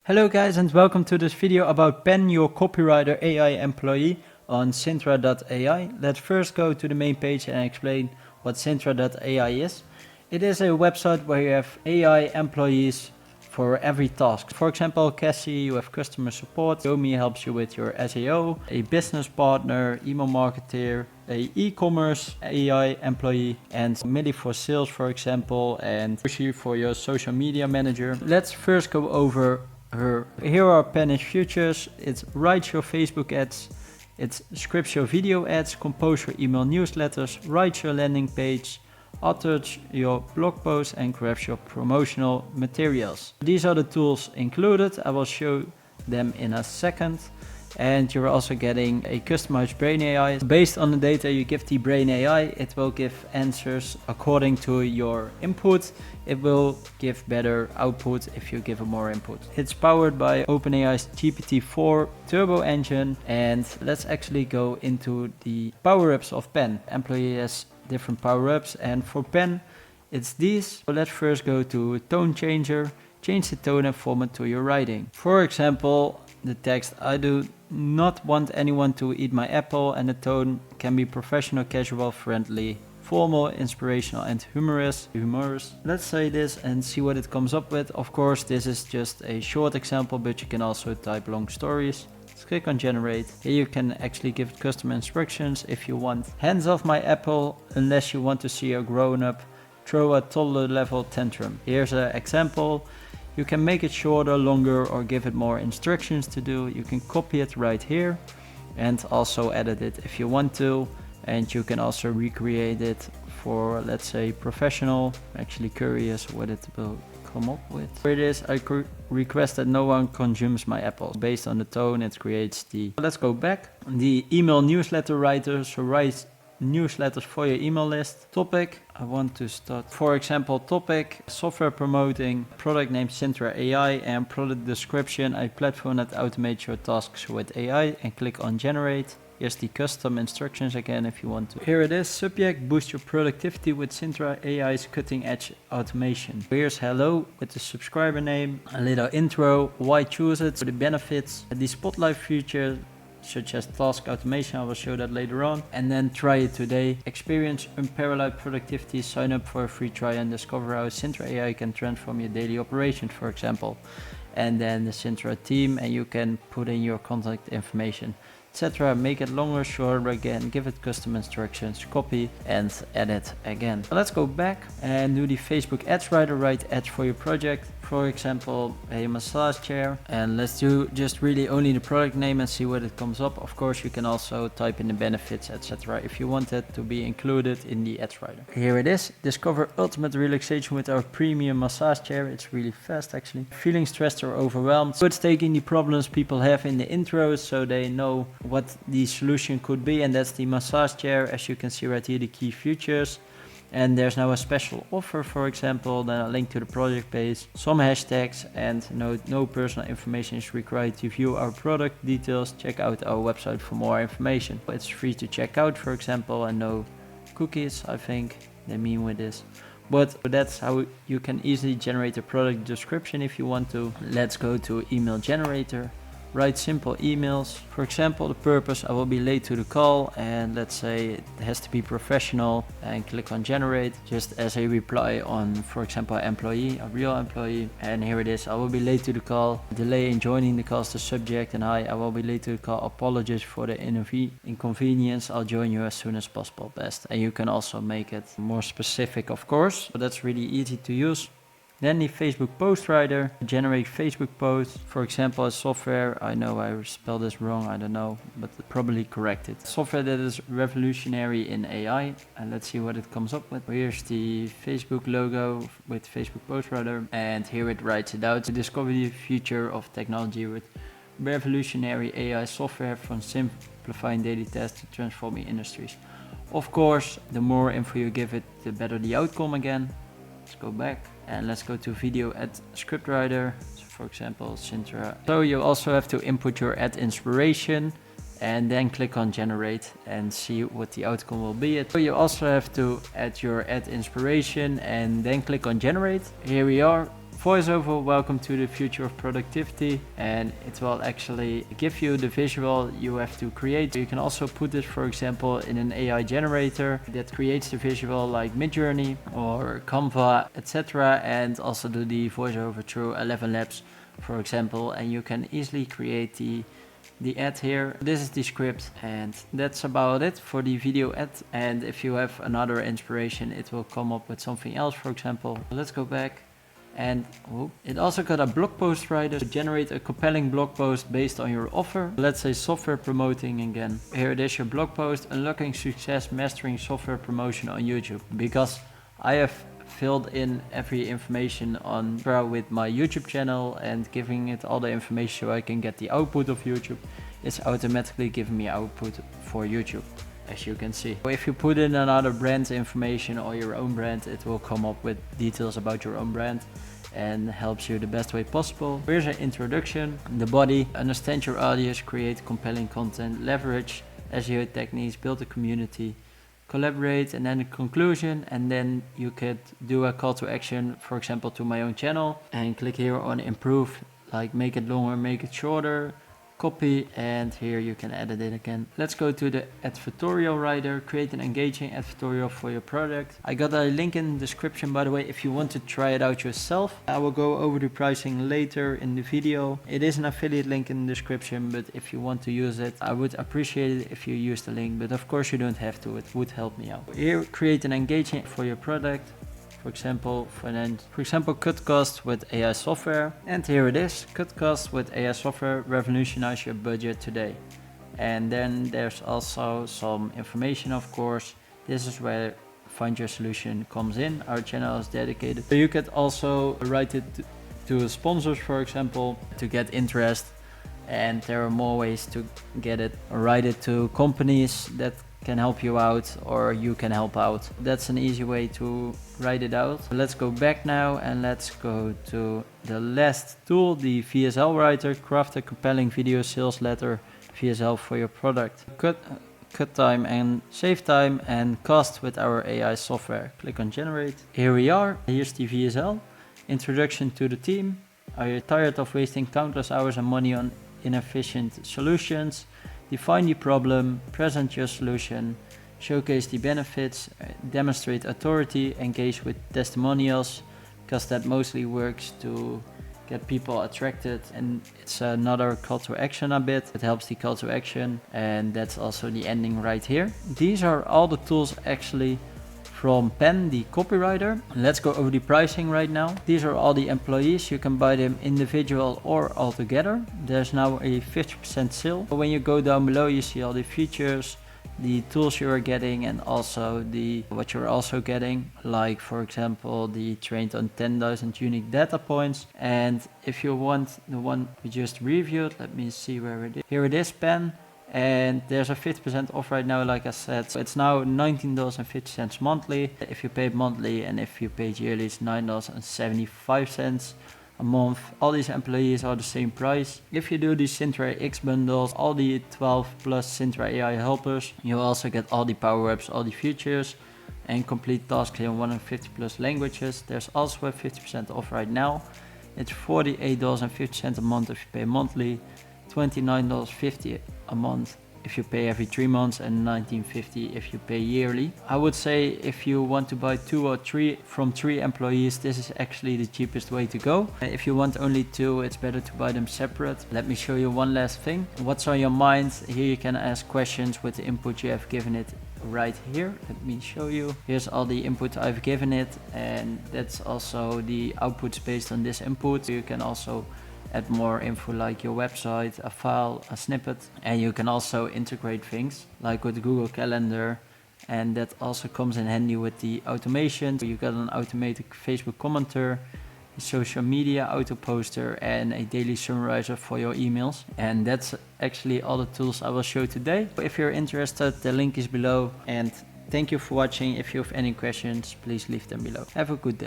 Hello guys and welcome to this video about Penn, your copywriter AI employee on Sintra AI. Let's first go to the main page and explain what Sintra AI is. It is a website where you have AI employees for every task. For example, Cassie, you have customer support. Yomi helps you with your SEO. A business partner, email marketer, a e-commerce AI employee, and Millie for sales, for example, and Yoshi for your social media manager. Let's first go over her. Here are Pennish features. It writes your Facebook ads, it scripts your video ads, compose your email newsletters, writes your landing page, authors your blog posts, and grabs your promotional materials. These are the tools included. I will show them in a second. And you're also getting a customized Brain AI. Based on the data you give the Brain AI, it will give answers according to your input. It will give better output if you give it more input. It's powered by OpenAI's GPT-4 turbo engine. And let's actually go into the power-ups of Penn. Employee has different power-ups, and for Penn, it's these. So let's first go to tone changer. Change the tone and format to your writing. For example, the text, I do not want anyone to eat my apple, and the tone can be professional, casual, friendly, formal, inspirational, and humorous. Let's say this and see what it comes up with. Of course, this is just a short example, but you can also type long stories. Let's click on generate. Here you can actually give custom instructions if you want. Hands off my apple unless you want to see a grown-up throw a toddler level tantrum. Here's an example. You can make it shorter, longer, or give it more instructions to do. You can copy it right here and also edit it if you want to. And you can also recreate it for, let's say, professional. I'm actually curious what it will come up with. Here it is. I request that no one consumes my apples. Based on the tone, it creates the... Let's go back. The email newsletter writer. So write newsletters for your email list. Topic, I want to start, for example, topic, software promoting, product name Sintra AI, and product description, a platform that automates your tasks with AI, and click on generate. Here's the custom instructions again if you want to. Here it is, subject, boost your productivity with Sintra AI's cutting edge automation. Here's hello with the subscriber name, a little intro, why choose it, the benefits, the spotlight feature, such as task automation. I will show that later on. And then try it today. Experience unparalleled productivity. Sign up for a free trial and discover how Sintra AI can transform your daily operations, for example. And then the Sintra team, and you can put in your contact information, etc. Make it longer, shorter again, give it custom instructions, copy and edit again. Let's go back and do the Facebook ads writer, write ads for your project. For example, a massage chair, and let's do just really only the product name and see what it comes up. Of course, you can also type in the benefits, etc. if you want it to be included in the ads writer. Here it is. Discover ultimate relaxation with our premium massage chair. It's really fast actually. Feeling stressed or overwhelmed. So it's taking the problems people have in the intros so they know what the solution could be, and that's the massage chair. As you can see right here, the key features. And there's now a special offer, for example, then a link to the project page, some hashtags, and no personal information is required to view our product details. Check out our website for more information. It's free to check out, for example, and no cookies, I think they mean with this. But that's how you can easily generate a product description if you want to. Let's go to email generator. Write simple emails. For example, the purpose, I will be late to the call, and let's say it has to be professional, and click on generate just as a reply on, for example, employee, a real employee. And here it is, I will be late to the call, delay in joining the call is the subject, and I will be late to the call, apologies for the inconvenience, I'll join you as soon as possible, best. And you can also make it more specific, of course, but that's really easy to use. Then the Facebook post writer, generate Facebook posts. For example, a software, I know I spelled this wrong, I don't know, but probably corrected. Software that is revolutionary in AI, and let's see what it comes up with. Here's the Facebook logo with Facebook post writer, and here it writes it out. To discover the future of technology with revolutionary AI software, from simplifying daily tasks to transforming industries. Of course, the more info you give it, the better the outcome again. Let's go back and let's go to video ad scriptwriter. So for example, Sintra. So you also have to input your ad inspiration and then click on generate and see what the outcome will be. So you also have to add your ad inspiration and then click on generate. Here we are. voiceover, welcome to the future of productivity, and it will actually give you the visual you have to create. You can also put it, for example, in an AI generator that creates the visual like Midjourney or Canva, etc., and also do the voiceover through 11 Labs, for example, and you can easily create the ad here. This is the script, and that's about it for the video ad. And if you have another inspiration, it will come up with something else, for example. Let's go back. And it also got a blog post writer to generate a compelling blog post based on your offer. Let's say software promoting again. Here it is, your blog post, unlocking success, mastering software promotion on YouTube. Because I have filled in every information on with my YouTube channel and giving it all the information so I can get the output of YouTube. It's automatically giving me output for YouTube, as you can see. If you put in another brand information or your own brand, it will come up with details about your own brand and helps you the best way possible. Here's an introduction, the body, understand your audience, create compelling content, leverage SEO techniques, build a community, collaborate, and then a conclusion, and then you could do a call to action, for example, to my own channel, and click here on improve, like make it longer, make it shorter, copy, and here you can edit it again. Let's go to the advertorial writer, create an engaging advertorial for your product. I got a link in the description, by the way, if you want to try it out yourself. I will go over the pricing later in the video. It is an affiliate link in the description, but if you want to use it, I would appreciate it if you use the link, but of course you don't have to, it would help me out. Here, create an engaging for your product. For example, cut costs with AI software. And here it is, cut costs with AI software, revolutionize your budget today. And then there's also some information, of course. This is where FindYourSolution comes in. Our channel is dedicated. So you could also write it to sponsors, for example, to get interest. And there are more ways to get it. Write it to companies that can help you out, or you can help out. That's an easy way to write it out. Let's go back now and let's go to the last tool, the VSL writer. Craft a compelling video sales letter VSL for your product. Cut time and save time and cost with our AI software. Click on generate. Here we are. Here's the VSL. Introduction to the team. Are you tired of wasting countless hours and money on inefficient solutions? Define the problem, present your solution, showcase the benefits, demonstrate authority, engage with testimonials, because that mostly works to get people attracted, and it's another call to action a bit. It helps the call to action, and that's also the ending right here. These are all the tools actually from Penn, the copywriter. Let's go over the pricing right now. These are all the employees. You can buy them individual or all together. There's now a 50% sale. When you go down below, you see all the features, the tools you are getting, and also what you're also getting, like for example the trained on 10,000 unique data points. And if you want the one we just reviewed, let me see where it is. Here it is, Penn. And there's a 50% off right now, like I said. So it's now $19.50 monthly. If you pay monthly, and if you pay yearly, it's $9.75 a month. All these employees are the same price. If you do the Sintra X bundles, all the 12 plus Sintra AI helpers, you also get all the power apps, all the features, and complete tasks in 150 plus languages. There's also a 50% off right now. It's $48.50 a month if you pay monthly, $29.50 a month if you pay every 3 months, and $19.50 if you pay yearly. I would say if you want to buy 2 or 3 from 3 employees, this is actually the cheapest way to go. If you want only 2, it's better to buy them separate. Let me show you one last thing. What's on your mind? Here you can ask questions with the input you have given it right here. Let me show you. Here's all the input I've given it, and that's also the outputs based on this input. You can also add more info like your website, a file, a snippet, and you can also integrate things like with Google Calendar, and that also comes in handy with the automation. You got an automatic Facebook commenter, a social media auto poster, and a daily summarizer for your emails. And that's actually all the tools I will show today. If you're interested, the link is below, and thank you for watching. If you have any questions, please leave them below. Have a good day.